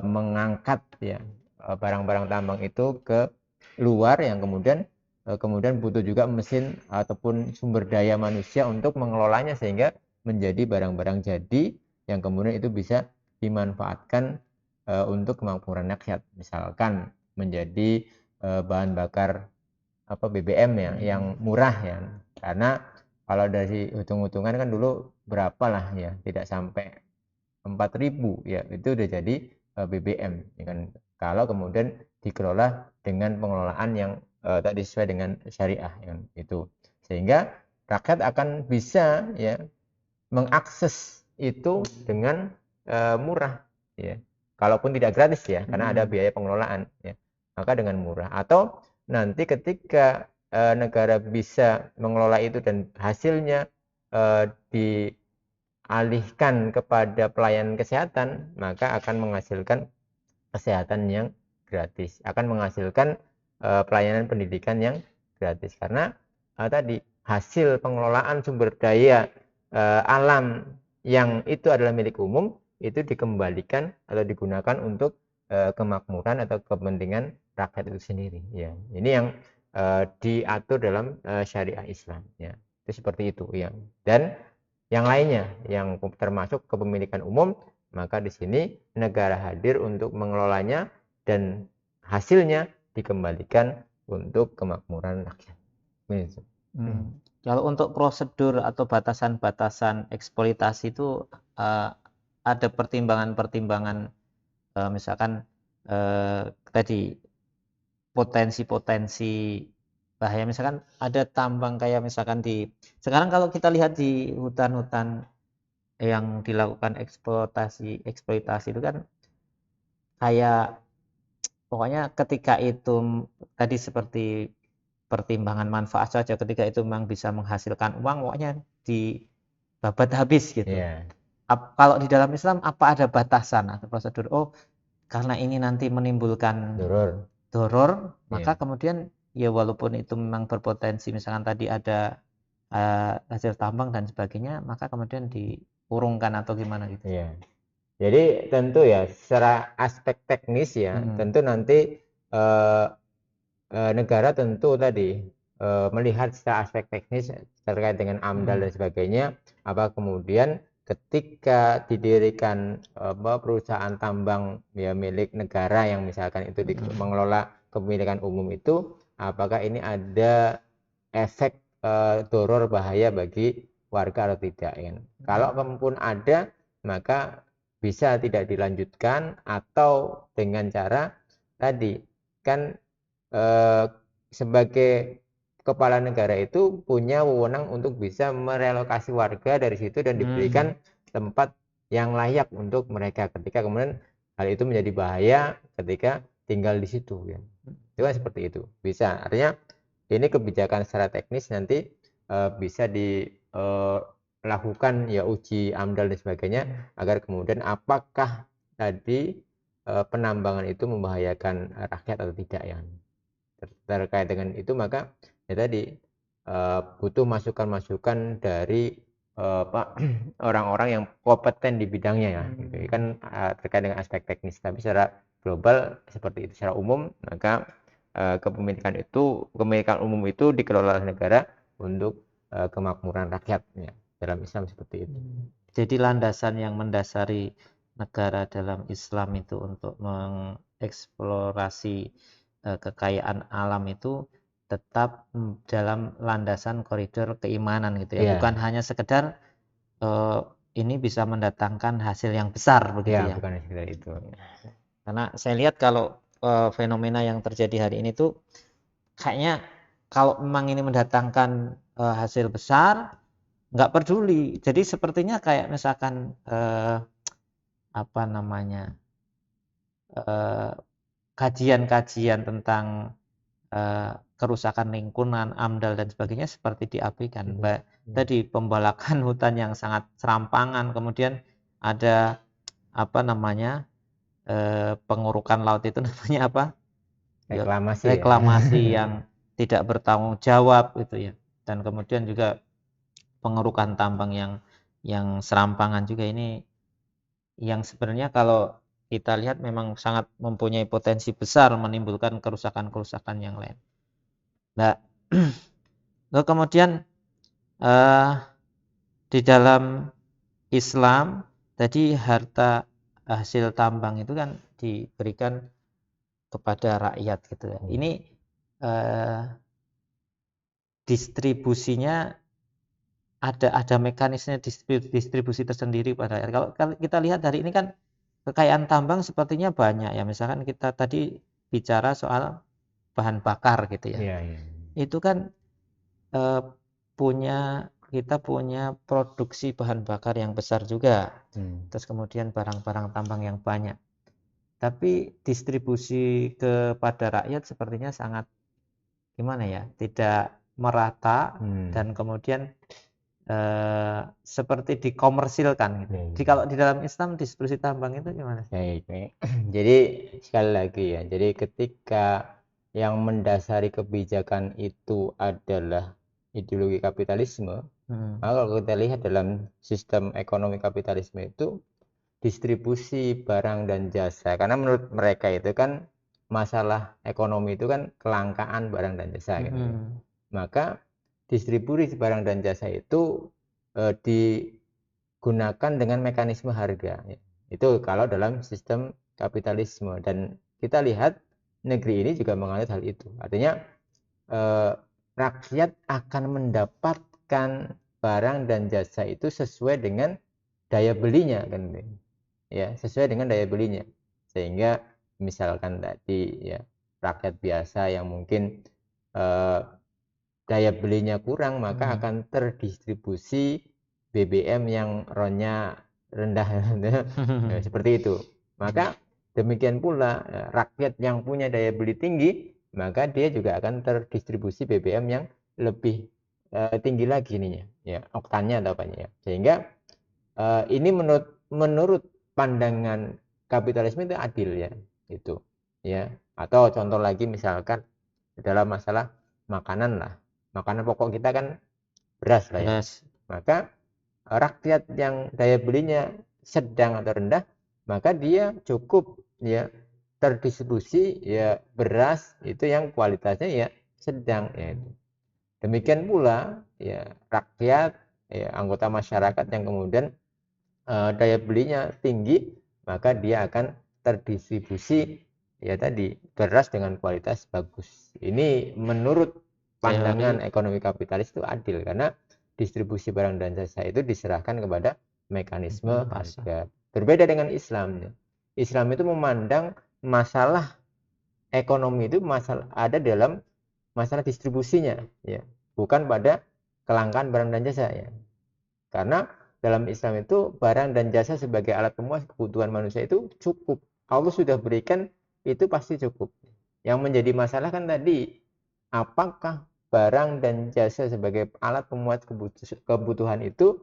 mengangkat ya barang-barang tambang itu ke luar yang kemudian butuh juga mesin ataupun sumber daya manusia untuk mengelolanya sehingga menjadi barang-barang jadi yang kemudian itu bisa dimanfaatkan untuk kemakmuran rakyat, misalkan menjadi bahan bakar BBM ya yang murah ya, karena kalau dari hitung-hitungan kan dulu berapa lah ya, tidak sampai 4.000 ya, itu udah jadi BBM ya kan. Kalau kemudian dikelola dengan pengelolaan yang tadi sesuai dengan syariah ya kan, itu. Sehingga rakyat akan bisa ya mengakses itu dengan murah ya. Kalaupun tidak gratis ya, karena ada biaya pengelolaan ya. Maka dengan murah. Atau nanti ketika negara bisa mengelola itu dan hasilnya dialihkan kepada pelayanan kesehatan, maka akan menghasilkan kesehatan yang gratis, akan menghasilkan pelayanan pendidikan yang gratis. Karena tadi hasil pengelolaan sumber daya alam yang itu adalah milik umum itu dikembalikan atau digunakan untuk kemakmuran atau kepentingan rakyat itu sendiri. Ya, ini yang diatur dalam syariah Islam. Ya, itu seperti itu. Ya, dan yang lainnya yang termasuk kepemilikan umum, maka di sini negara hadir untuk mengelolanya dan hasilnya dikembalikan untuk kemakmuran rakyat. Kalau untuk prosedur atau batasan-batasan eksploitasi itu ada pertimbangan-pertimbangan, misalkan tadi potensi-potensi bahaya, misalkan ada tambang kayak misalkan sekarang kalau kita lihat di hutan-hutan yang dilakukan eksploitasi itu kan kayak pokoknya ketika itu tadi seperti pertimbangan manfaat saja, ketika itu memang bisa menghasilkan uang pokoknya dibabat habis gitu. Yeah. Kalau di dalam Islam apa ada batasan atau prosedur? Oh, karena ini nanti menimbulkan doror, maka kemudian ya walaupun itu memang berpotensi misalkan tadi ada hasil tambang dan sebagainya, maka kemudian diurungkan atau gimana gitu. Yeah. Jadi tentu ya secara aspek teknis ya, tentu nanti negara tentu tadi melihat secara aspek teknis terkait dengan AMDAL dan sebagainya, apa kemudian ketika didirikan perusahaan tambang ya milik negara yang misalkan itu mengelola kepemilikan umum itu, apakah ini ada efek doror bahaya bagi warga atau tidak ya. Kalau pun ada, maka bisa tidak dilanjutkan atau dengan cara tadi kan sebagai kepala negara itu punya wewenang untuk bisa merelokasi warga dari situ dan diberikan tempat yang layak untuk mereka ketika kemudian hal itu menjadi bahaya ketika tinggal di situ ya. Itu kan seperti itu. Bisa. Artinya ini kebijakan secara teknis nanti bisa dilakukan ya uji AMDAL dan sebagainya agar kemudian apakah tadi penambangan itu membahayakan rakyat atau tidak ya. Terkait dengan itu maka ya tadi butuh masukan-masukan dari orang-orang yang kompeten di bidangnya ya. Gitu. Kan terkait dengan aspek teknis, tapi secara global seperti itu, secara umum maka kepemilikan umum itu dikelola oleh negara untuk kemakmuran rakyat ya. Dalam Islam seperti itu. Jadi landasan yang mendasari negara dalam Islam itu untuk mengeksplorasi kekayaan alam itu tetap dalam landasan koridor keimanan gitu ya, bukan hanya sekedar ini bisa mendatangkan hasil yang besar begitu ya. Bukan sekedar itu. Karena saya lihat kalau fenomena yang terjadi hari ini tuh kayaknya kalau memang ini mendatangkan hasil besar nggak peduli. Jadi sepertinya kayak misalkan apa namanya kajian-kajian tentang kerusakan lingkungan, AMDAL dan sebagainya seperti diabaikan. Tadi pembalakan hutan yang sangat serampangan, kemudian ada apa namanya pengurukan laut itu namanya apa? Reklamasi yang tidak bertanggung jawab gitu ya. Dan kemudian juga pengerukan tambang yang serampangan juga, ini yang sebenarnya kalau kita lihat memang sangat mempunyai potensi besar menimbulkan kerusakan-kerusakan yang lain. Nah, lalu kemudian di dalam Islam tadi harta hasil tambang itu kan diberikan kepada rakyat gitu ya. Ini distribusinya ada mekanisme distribusi tersendiri pada rakyat. Kalau kita lihat hari ini kan kekayaan tambang sepertinya banyak ya. Misalkan kita tadi bicara soal bahan bakar gitu ya. Iya, iya. Itu kan eh, kita punya produksi bahan bakar yang besar juga. Terus kemudian barang-barang tambang yang banyak. Tapi distribusi kepada rakyat sepertinya sangat gimana ya? Tidak merata dan kemudian seperti dikomersilkan gitu. Iya, Jadi iya. kalau di dalam Islam distribusi tambang itu gimana? Baik, baik. Jadi sekali lagi ya, jadi ketika yang mendasari kebijakan itu adalah ideologi kapitalisme, maka kalau kita lihat dalam sistem ekonomi kapitalisme itu distribusi barang dan jasa, karena menurut mereka itu kan masalah ekonomi itu kan kelangkaan barang dan jasa gitu ya. Maka distribusi barang dan jasa itu digunakan dengan mekanisme harga ya. Itu kalau dalam sistem kapitalisme, dan kita lihat negeri ini juga menganut hal itu. Artinya rakyat akan mendapatkan barang dan jasa itu sesuai dengan daya belinya kan, ya, sesuai dengan daya belinya. Sehingga misalkan tadi ya, rakyat biasa yang mungkin eh, daya belinya kurang, maka akan terdistribusi BBM yang RON-nya rendah. Ya, seperti itu. Maka demikian pula rakyat yang punya daya beli tinggi, maka dia juga akan terdistribusi BBM yang lebih tinggi lagi ininya, ya, oktannya atau apanya ya. Sehingga ini menurut pandangan kapitalisme itu adil ya, itu ya. Atau contoh lagi misalkan dalam masalah makanan lah, makanan pokok kita kan beras lah ya. Beras. Maka rakyat yang daya belinya sedang atau rendah, maka dia cukup ya terdistribusi ya beras itu yang kualitasnya ya sedang ya. Demikian pula ya rakyat ya anggota masyarakat yang kemudian daya belinya tinggi, maka dia akan terdistribusi ya tadi beras dengan kualitas bagus. Ini menurut pandangan Teori ekonomi kapitalis itu adil, karena distribusi barang dan jasa itu diserahkan kepada mekanisme pasar. harga. Berbeda dengan Islam. Islam itu memandang masalah ekonomi itu masalah ada dalam masalah distribusinya ya, bukan pada kelangkaan barang dan jasa ya. Karena dalam Islam itu barang dan jasa sebagai alat pemuas kebutuhan manusia itu cukup. Allah sudah berikan, itu pasti cukup. Yang menjadi masalah kan tadi, apakah barang dan jasa sebagai alat pemuas kebutuhan itu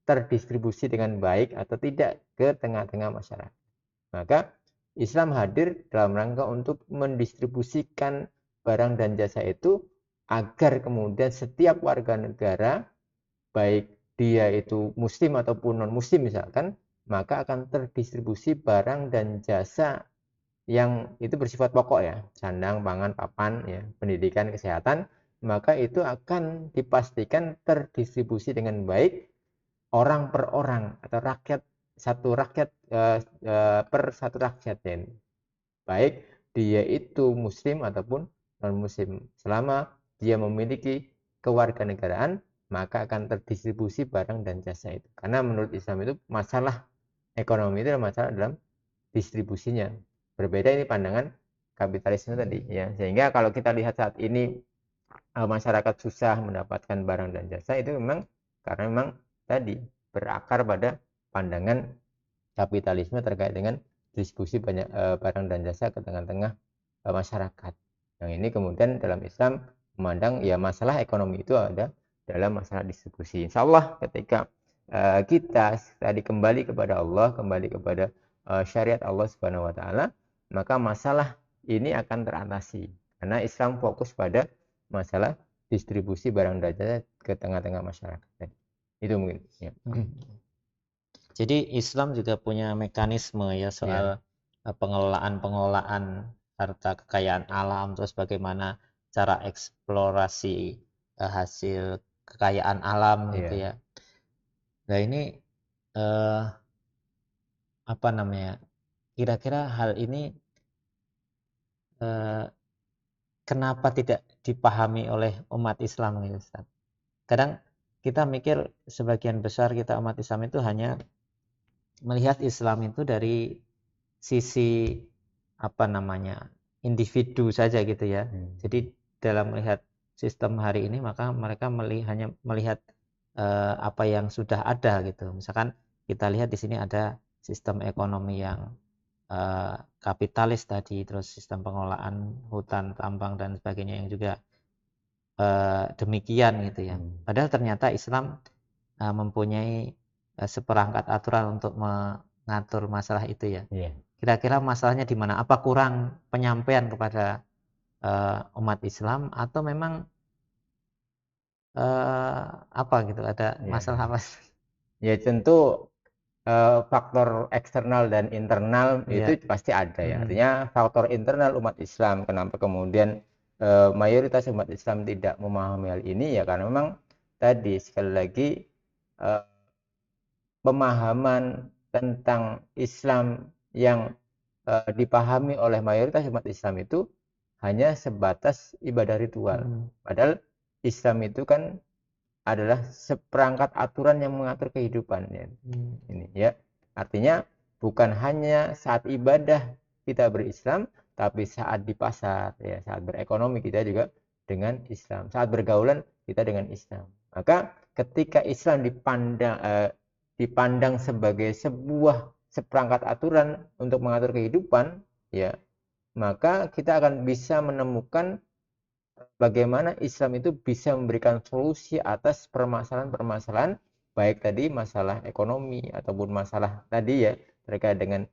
terdistribusi dengan baik atau tidak ke tengah-tengah masyarakat. Maka Islam hadir dalam rangka untuk mendistribusikan barang dan jasa itu agar kemudian setiap warga negara, baik dia itu muslim ataupun non muslim misalkan, maka akan terdistribusi barang dan jasa yang itu bersifat pokok ya, sandang, pangan, papan ya, pendidikan, kesehatan, maka itu akan dipastikan terdistribusi dengan baik orang per orang atau rakyat, satu rakyat per satu rakyat ya. Baik dia itu muslim ataupun non muslim, selama dia memiliki kewarganegaraan, maka akan terdistribusi barang dan jasa itu. Karena menurut Islam itu masalah ekonomi itu adalah masalah dalam distribusinya. Berbeda ini pandangan kapitalisme tadi ya. Sehingga kalau kita lihat saat ini masyarakat susah mendapatkan barang dan jasa, itu memang karena memang tadi berakar pada pandangan kapitalisme terkait dengan distribusi banyak barang dan jasa ke tengah-tengah masyarakat. Yang ini kemudian dalam Islam memandang ya masalah ekonomi itu ada dalam masalah distribusi. Insya Allah ketika kita tadi kembali kepada Allah, kembali kepada syariat Allah Subhanahu Wa Taala, maka masalah ini akan teratasi. Karena Islam fokus pada masalah distribusi barang dan jasa ke tengah-tengah masyarakat. Itu mungkin. Ya. Jadi Islam juga punya mekanisme ya soal Ya. pengelolaan harta kekayaan alam, terus bagaimana cara eksplorasi hasil kekayaan alam gitu Ya. ya. Nah ini eh, apa namanya? Kira-kira hal ini eh, kenapa tidak dipahami oleh umat Islam gitu Ustaz? Kadang kita mikir sebagian besar kita umat Islam itu hanya melihat Islam itu dari sisi apa namanya individu saja gitu ya. Jadi dalam melihat sistem hari ini maka mereka hanya melihat apa yang sudah ada gitu. Misalkan kita lihat di sini ada sistem ekonomi yang kapitalis tadi, terus sistem pengelolaan hutan, tambang dan sebagainya yang juga demikian gitu ya. Padahal ternyata Islam mempunyai seperangkat aturan untuk mengatur masalah itu ya. Kira-kira masalahnya di mana? Apa kurang penyampaian kepada umat Islam atau memang apa gitu? Ada masalah apa? Ya tentu faktor eksternal dan internal itu pasti ada ya. Artinya faktor internal umat Islam, kenapa kemudian mayoritas umat Islam tidak memahami hal ini ya karena memang tadi sekali lagi pemahaman tentang Islam yang dipahami oleh mayoritas umat Islam itu hanya sebatas ibadah ritual. Padahal Islam itu kan adalah seperangkat aturan yang mengatur kehidupan ya. Ini ya. Artinya bukan hanya saat ibadah kita berislam, tapi saat di pasar ya, saat berekonomi kita juga dengan Islam. Saat bergaulan kita dengan Islam. Maka ketika Islam dipandang sebagai sebuah seperangkat aturan untuk mengatur kehidupan ya, maka kita akan bisa menemukan bagaimana Islam itu bisa memberikan solusi atas permasalahan-permasalahan baik tadi masalah ekonomi ataupun masalah tadi ya terkait dengan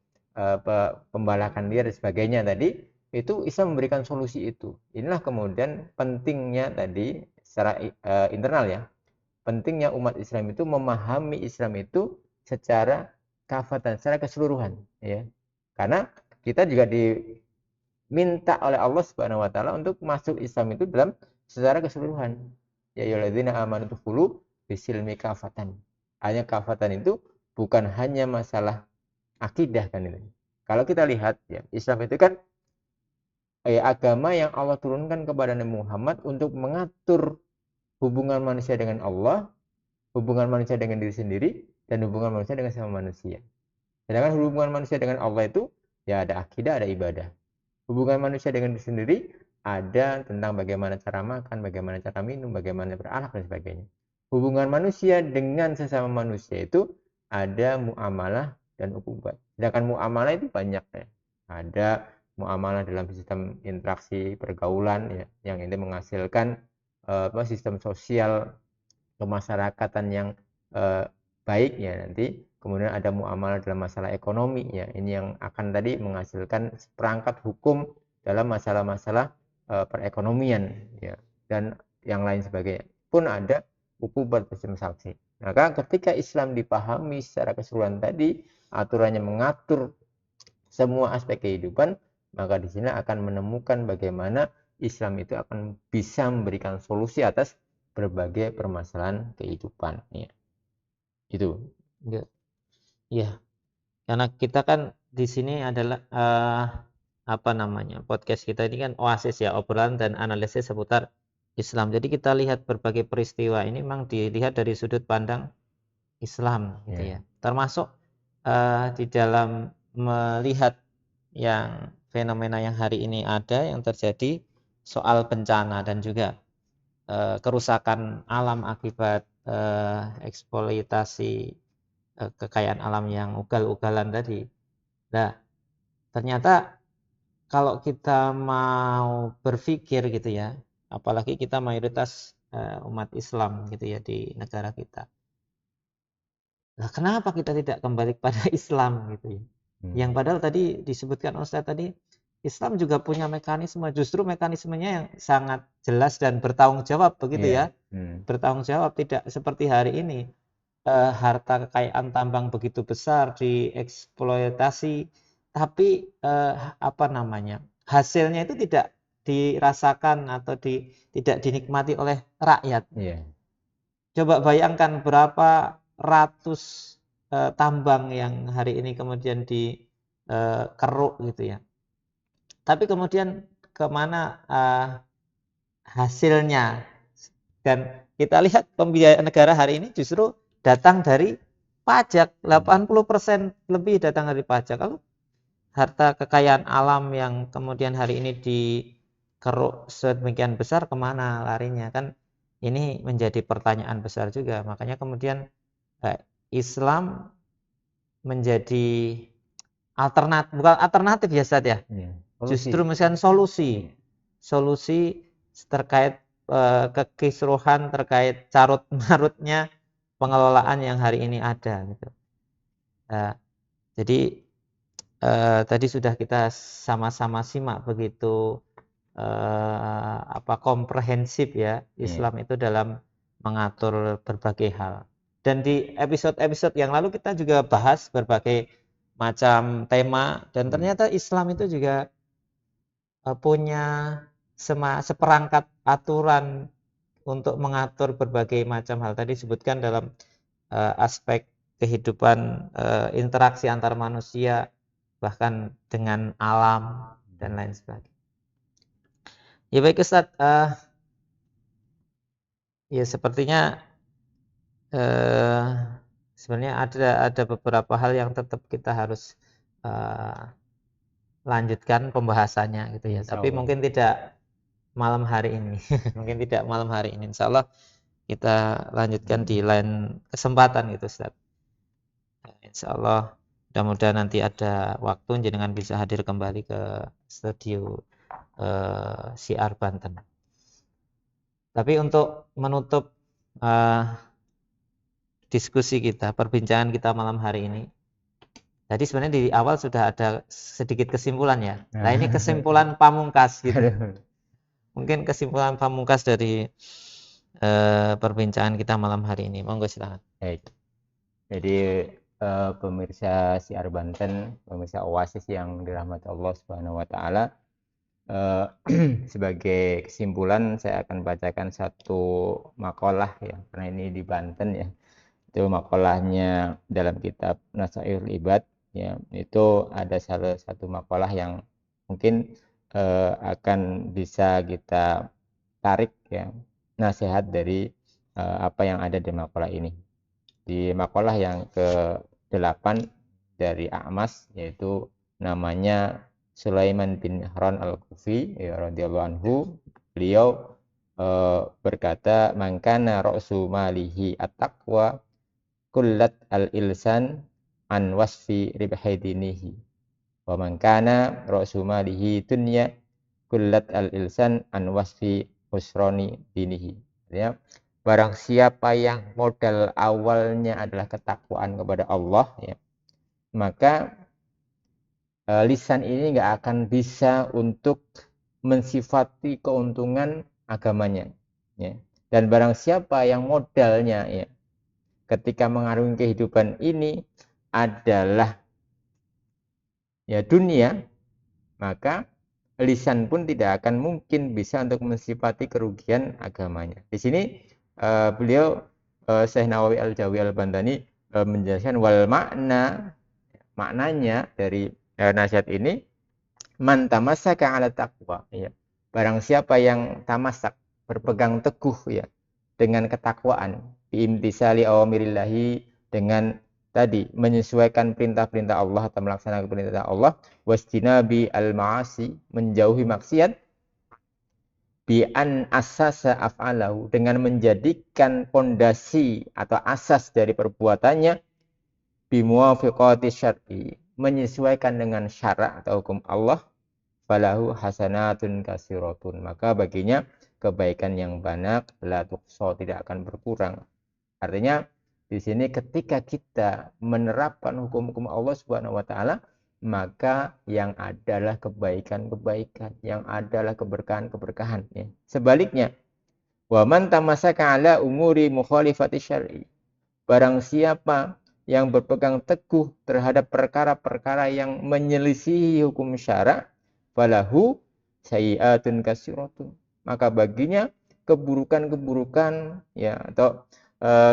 pembalakan liar dan sebagainya tadi itu Islam memberikan solusi itu. Inilah kemudian pentingnya tadi secara internal ya, pentingnya umat Islam itu memahami Islam itu secara kafatan, secara keseluruhan ya. Karena kita juga minta oleh Allah Subhanahu wa taala untuk masuk Islam itu dalam secara keseluruhan. Ya ayyuhalladzina amanu dkhulu bisilmi kafatan. Hanya kafatan itu bukan hanya masalah akidah kan itu. Kalau kita lihat ya, Islam itu kan agama yang Allah turunkan kepada Nabi Muhammad untuk mengatur hubungan manusia dengan Allah, hubungan manusia dengan diri sendiri dan hubungan manusia dengan sama manusia. Sedangkan hubungan manusia dengan Allah itu ya ada akidah, ada ibadah. Hubungan manusia dengan diri sendiri ada tentang bagaimana cara makan, bagaimana cara minum, bagaimana berakhlak dan sebagainya. Hubungan manusia dengan sesama manusia itu ada muamalah dan ukubat. Sedangkan muamalah itu banyak ya. Ada muamalah dalam sistem interaksi pergaulan ya, yang ini menghasilkan sistem sosial kemasyarakatan yang baik ya nanti. Kemudian ada muamalah dalam masalah ekonomi ya, ini yang akan tadi menghasilkan perangkat hukum dalam masalah-masalah perekonomian ya, dan yang lain sebagainya. Pun ada ukubat sistem sanksi. Maka ketika Islam dipahami secara keseluruhan tadi, aturannya mengatur semua aspek kehidupan, maka di sini akan menemukan bagaimana Islam itu akan bisa memberikan solusi atas berbagai permasalahan kehidupan ya. Itu. Ya, karena kita kan di sini adalah apa namanya podcast kita ini kan oasis ya, obrolan dan analisis seputar Islam. Jadi kita lihat berbagai peristiwa ini memang dilihat dari sudut pandang Islam gitu ya. Termasuk di dalam melihat yang fenomena yang hari ini ada yang terjadi soal bencana dan juga kerusakan alam akibat eksploitasi kekayaan alam yang ugal-ugalan tadi. Nah, ternyata kalau kita mau berpikir gitu ya, apalagi kita mayoritas umat Islam gitu ya di negara kita. Nah, kenapa kita tidak kembali kepada Islam gitu ya? Yang padahal tadi disebutkan Ustaz tadi, Islam juga punya mekanisme, justru mekanismenya yang sangat jelas dan bertanggung jawab begitu ya. Bertanggung jawab, tidak seperti hari ini. Harta kekayaan tambang begitu besar dieksploitasi, tapi apa namanya, hasilnya itu tidak dirasakan atau tidak dinikmati oleh rakyat. Coba bayangkan berapa ratus tambang yang hari ini kemudian dikeruk gitu ya. Tapi kemudian kemana hasilnya, dan kita lihat pembiayaan negara hari ini justru datang dari pajak, 80% lebih datang dari pajak. Kalau harta kekayaan alam yang kemudian hari ini dikeruk sedemikian besar, kemana larinya? Kan ini menjadi pertanyaan besar juga. Makanya kemudian Islam menjadi alternatif, bukan alternatif ya Ustaz ya. Justru misalkan solusi terkait kekisruhan, terkait carut marutnya pengelolaan yang hari ini ada gitu. Jadi tadi sudah kita sama-sama simak begitu komprehensif ya Islam itu dalam mengatur berbagai hal. Dan di episode-episode yang lalu kita juga bahas berbagai macam tema, dan ternyata Islam itu juga punya seperangkat aturan untuk mengatur berbagai macam hal. Tadi disebutkan dalam aspek kehidupan interaksi antar manusia, bahkan dengan alam dan lain sebagainya. Ya baik Ustaz, ya sepertinya sebenarnya ada beberapa hal yang tetap kita harus lanjutkan pembahasannya gitu ya. Tapi mungkin tidak malam hari ini. Mungkin tidak malam hari ini. Insya Allah kita lanjutkan di lain kesempatan gitu Ustaz. Insya Allah mudah-mudahan nanti ada waktu jenengan bisa hadir kembali ke studio Syiar Banten. Tapi untuk menutup diskusi kita, perbincangan kita malam hari ini, tadi sebenarnya di awal sudah ada sedikit kesimpulan ya. Nah ini kesimpulan pamungkas gitu. Mungkin kesimpulan pamungkas dari perbincangan kita malam hari ini. Monggo silakan. Baik. Jadi pemirsa Syiar Banten, pemirsa Oasis yang dirahmati Allah Subhanahu wa taala, sebagai kesimpulan saya akan bacakan satu makalah ya, karena ini di Banten ya. Itu makalahnya dalam kitab Nasaihul Ibad ya. Itu ada salah satu makalah yang mungkin akan bisa kita tarik ya nasihat dari apa yang ada di makalah ini. Di makalah yang ke-8 dari A'mas, yaitu namanya Sulaiman bin Harun Al-Kufi ya, radhiyallahu anhu, beliau berkata, "Man kana ra'su malihi at-taqwa kullat al-ilsan an wasfi ribhi dinihi wa man kana ra'su malihi dunya kullat al-ilsan an wasfi husrani dinihi." Ya, barang siapa yang modal awalnya adalah ketakwaan kepada Allah ya, maka lisan ini nggak akan bisa untuk mensifati keuntungan agamanya ya. Dan barang siapa yang modalnya ya ketika mengarungi kehidupan ini adalah ya dunia, maka lisan pun tidak akan mungkin bisa untuk mensifati kerugian agamanya. Di sini beliau Syekh Nawawi Al-Jawi Al-Bantani menjelaskan maknanya dari nasihat ini, man tamassaka ala taqwa ya. Barang siapa yang tamasak, berpegang teguh ya dengan ketakwaan, biimtisali awamirillahi, dengan tadi menyesuaikan perintah-perintah Allah atau melaksanakan perintah Allah, wasjinabi al-ma'asi, menjauhi maksiat, bi an asasa af'alahu, dengan menjadikan pondasi atau asas dari perbuatannya bi muwafiqati syar'i, menyesuaikan dengan syarak atau hukum Allah, falahu hasanatun kasiratun, maka baginya kebaikan yang banyak, la tuqsa, tidak akan berkurang. Artinya di sini ketika kita menerapkan hukum-hukum Allah Subhanahu wa taala, maka yang adalah kebaikan-kebaikan, yang adalah keberkahan-keberkahan ya. Sebaliknya, wa man tamassaka ala umuri mukhalifati syar'i, barang siapa yang berpegang teguh terhadap perkara-perkara yang menyelisihi hukum syara, falahu sayyi'atun kasiratun, maka baginya keburukan-keburukan ya, atau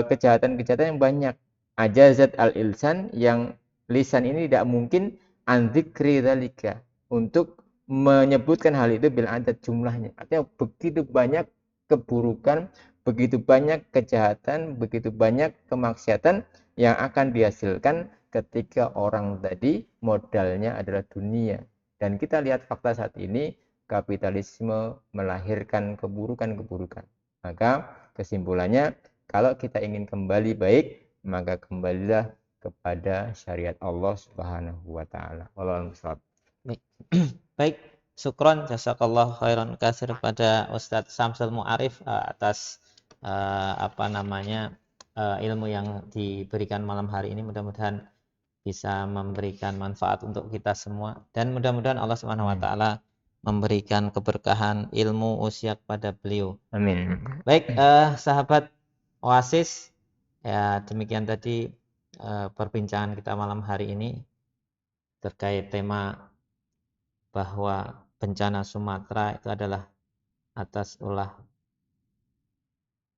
kejahatan-kejahatan yang banyak. Ajazat al-ilsan, yang lisan ini tidak mungkin andzikri dzalika, untuk menyebutkan hal itu bil adat jumlahnya. Artinya begitu banyak keburukan, begitu banyak kejahatan, begitu banyak kemaksiatan yang akan dihasilkan ketika orang tadi modalnya adalah dunia. Dan kita lihat fakta saat ini, kapitalisme melahirkan keburukan-keburukan. Maka kesimpulannya, kalau kita ingin kembali baik, maka kembalilah kepada syariat Allah Subhanahu wa taala. Wallahu a'lam. Baik. Baik, syukron jazakallah khairan kasir pada Ustadz Samsul Mu'arif atas ilmu yang diberikan malam hari ini. Mudah-mudahan bisa memberikan manfaat untuk kita semua, dan mudah-mudahan Allah Subhanahu wa taala memberikan keberkahan ilmu usia kepada beliau. Amin. Baik, sahabat Oasis, ya demikian tadi perbincangan kita malam hari ini terkait tema bahwa bencana Sumatera itu adalah atas ulah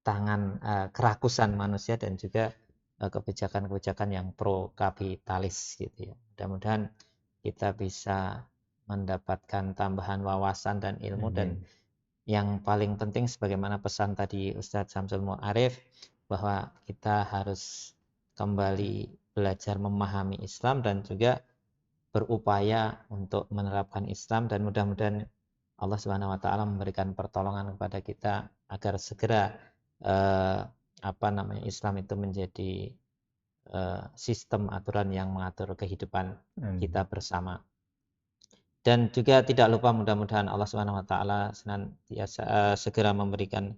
tangan kerakusan manusia dan juga kebijakan-kebijakan yang pro kapitalis gitu ya. Mudah-mudahan kita bisa mendapatkan tambahan wawasan dan ilmu, dan yang paling penting sebagaimana pesan tadi Ustadz Samsul Mu'arif, bahwa kita harus kembali belajar memahami Islam dan juga berupaya untuk menerapkan Islam, dan mudah-mudahan Allah Subhanahu wa taala memberikan pertolongan kepada kita agar segera Islam itu menjadi sistem aturan yang mengatur kehidupan kita bersama. Dan juga tidak lupa mudah-mudahan Allah Subhanahu wa taala senantiasa segera memberikan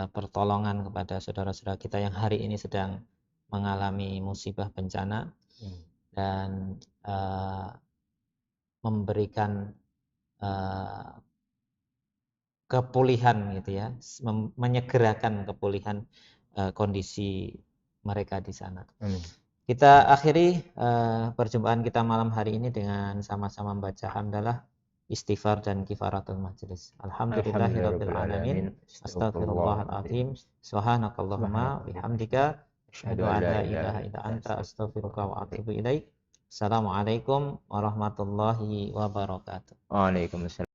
pertolongan kepada saudara-saudara kita yang hari ini sedang mengalami musibah bencana, dan memberikan kepulihan gitu ya, menyegerakan kepulihan kondisi mereka di sana. Kita akhiri perjumpaan kita malam hari ini dengan sama-sama membaca hamdalah, istighfar dan kifaratul majlis. Alhamdulillahirabbil alamin. Astaghfirullahaladzim. Subhanakallahumma bihamdika asyhadu an la ilaha illa anta astaghfiruka wa atubu ilaik. Assalamualaikum warahmatullahi wabarakatuh. Waalaikumsalam.